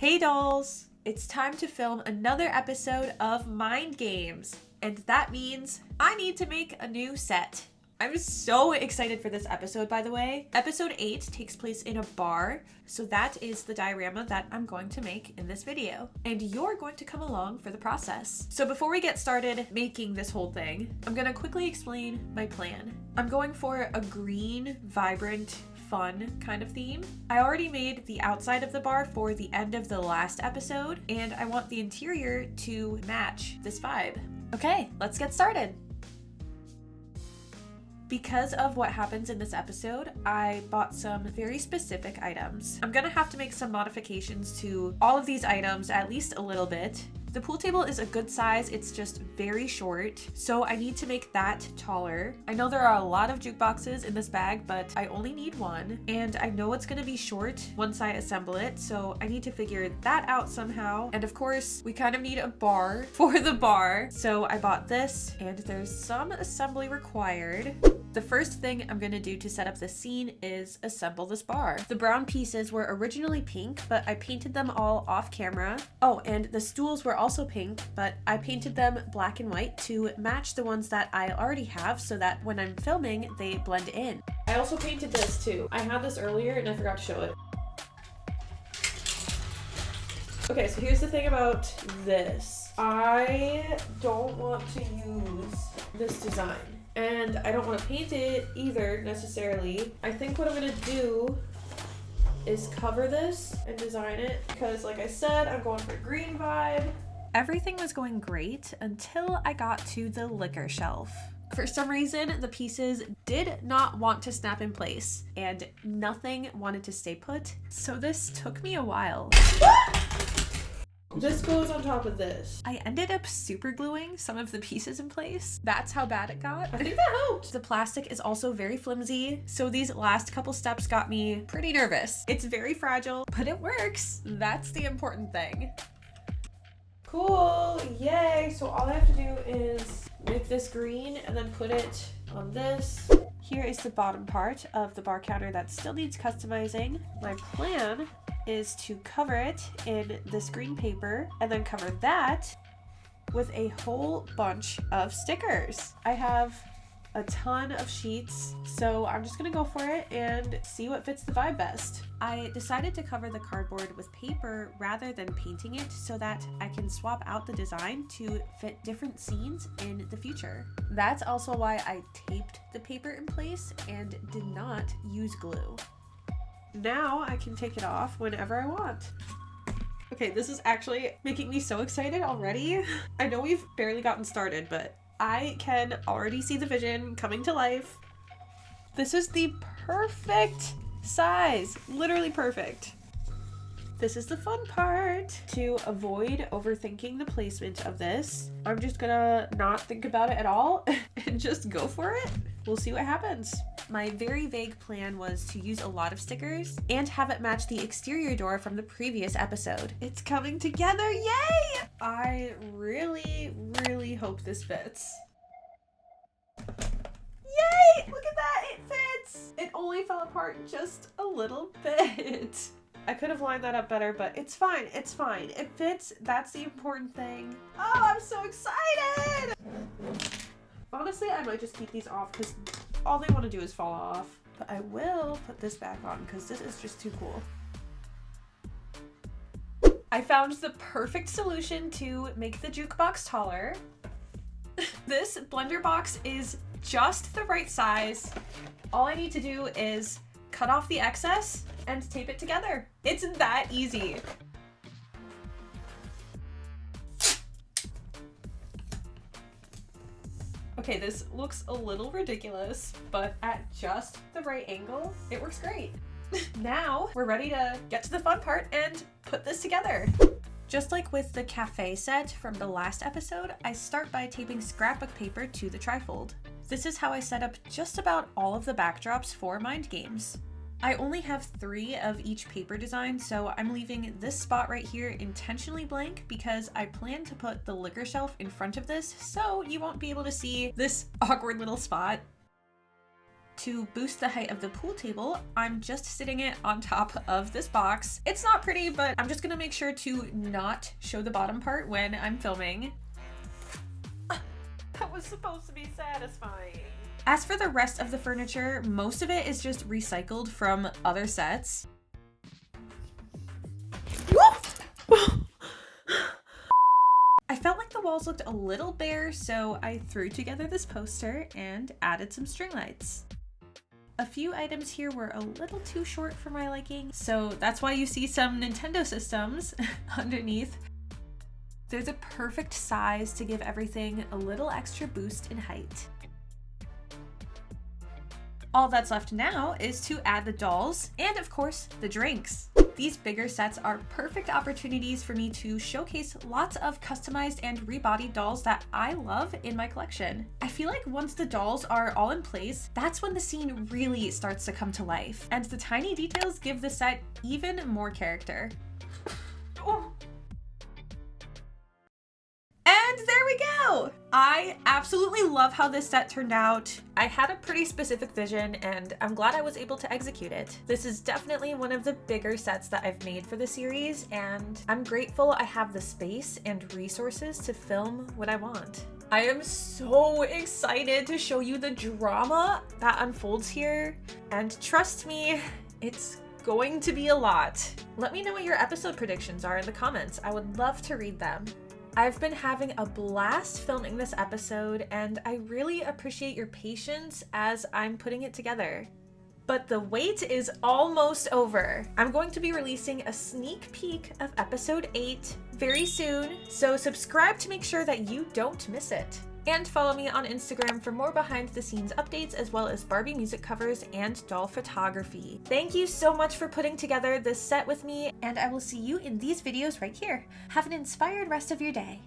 Hey dolls! It's time to film another episode of Mind Games, and that means I need to make a new set. I'm so excited for this episode, by the way. Episode 8 takes place in a bar, so that is the diorama that I'm going to make in this video. And you're going to come along for the process. So before we get started making this whole thing, I'm gonna quickly explain my plan. I'm going for a green, vibrant, fun kind of theme. I already made the outside of the bar for the end of the last episode, and I want the interior to match this vibe. Okay, let's get started. Because of what happens in this episode, I bought some very specific items. I'm gonna have to make some modifications to all of these items, at least a little bit. The pool table is a good size, it's just very short, so I need to make that taller. I know there are a lot of jukeboxes in this bag, but I only need one, and I know it's gonna be short once I assemble it, so I need to figure that out somehow. And of course, we kind of need a bar for the bar, so I bought this, and there's some assembly required. The first thing I'm gonna do to set up this scene is assemble this bar. The brown pieces were originally pink, but I painted them all off camera. Oh, and the stools were also pink, but I painted them black and white to match the ones that I already have so that when I'm filming, they blend in. I also painted this too. I had this earlier and I forgot to show it. Okay, so here's the thing about this. I don't want to use this design. And I don't want to paint it either necessarily. I think what I'm gonna do is cover this and design it because, like I said, I'm going for a green vibe. Everything was going great until I got to the liquor shelf. For some reason, the pieces did not want to snap in place and nothing wanted to stay put. So this took me a while. This goes on top of this. I ended up super gluing some of the pieces in place. That's how bad it got. I think that helped. The plastic is also very flimsy, so these last couple steps got me pretty nervous. It's very fragile, but it works. That's the important thing. Cool, yay. So all I have to do is make this green and then put it on this. Here is the bottom part of the bar counter that still needs customizing. My plan is to cover it in this green paper and then cover that with a whole bunch of stickers. I have a ton of sheets, so I'm just gonna go for it and see what fits the vibe best. I decided to cover the cardboard with paper rather than painting it so that I can swap out the design to fit different scenes in the future. That's also why I taped the paper in place and did not use glue. Now I can take it off whenever I want. Okay, this is actually making me so excited already. I know we've barely gotten started, but I can already see the vision coming to life. This is the perfect size, literally perfect. This is the fun part. To avoid overthinking the placement of this, I'm just gonna not think about it at all and just go for it. We'll see what happens. My very vague plan was to use a lot of stickers and have it match the exterior door from the previous episode. It's coming together, yay! I really hope this fits. Yay! Look at that, it fits! It only fell apart just a little bit. I could have lined that up better, but it's fine, it's fine. It fits, that's the important thing. Oh, I'm so excited! Honestly, I might just keep these off because all they want to do is fall off. But I will put this back on because this is just too cool. I found the perfect solution to make the jukebox taller. This blender box is just the right size. All I need to do is cut off the excess and tape it together. It's that easy. Okay, this looks a little ridiculous, but at just the right angle, it works great. Now we're ready to get to the fun part and put this together. Just like with the cafe set from the last episode, I start by taping scrapbook paper to the trifold. This is how I set up just about all of the backdrops for Mind Games. I only have 3 of each paper design, so I'm leaving this spot right here intentionally blank because I plan to put the liquor shelf in front of this, so you won't be able to see this awkward little spot. To boost the height of the pool table, I'm just sitting it on top of this box. It's not pretty, but I'm just gonna make sure to not show the bottom part when I'm filming. That was supposed to be satisfying. As for the rest of the furniture, most of it is just recycled from other sets. I felt like the walls looked a little bare, so I threw together this poster and added some string lights. A few items here were a little too short for my liking, so that's why you see some Nintendo systems underneath. They're the perfect size to give everything a little extra boost in height. All that's left now is to add the dolls and, of course, the drinks. These bigger sets are perfect opportunities for me to showcase lots of customized and rebodied dolls that I love in my collection. I feel like once the dolls are all in place, that's when the scene really starts to come to life, and the tiny details give the set even more character. Oh. And there we go! I absolutely love how this set turned out. I had a pretty specific vision and I'm glad I was able to execute it. This is definitely one of the bigger sets that I've made for the series, and I'm grateful I have the space and resources to film what I want. I am so excited to show you the drama that unfolds here, and trust me, it's going to be a lot. Let me know what your episode predictions are in the comments. I would love to read them. I've been having a blast filming this episode, and I really appreciate your patience as I'm putting it together. But the wait is almost over. I'm going to be releasing a sneak peek of episode 8 very soon, so subscribe to make sure that you don't miss it. And follow me on Instagram for more behind the scenes updates, as well as Barbie music covers and doll photography. Thank you so much for putting together this set with me, and I will see you in these videos right here. Have an inspired rest of your day.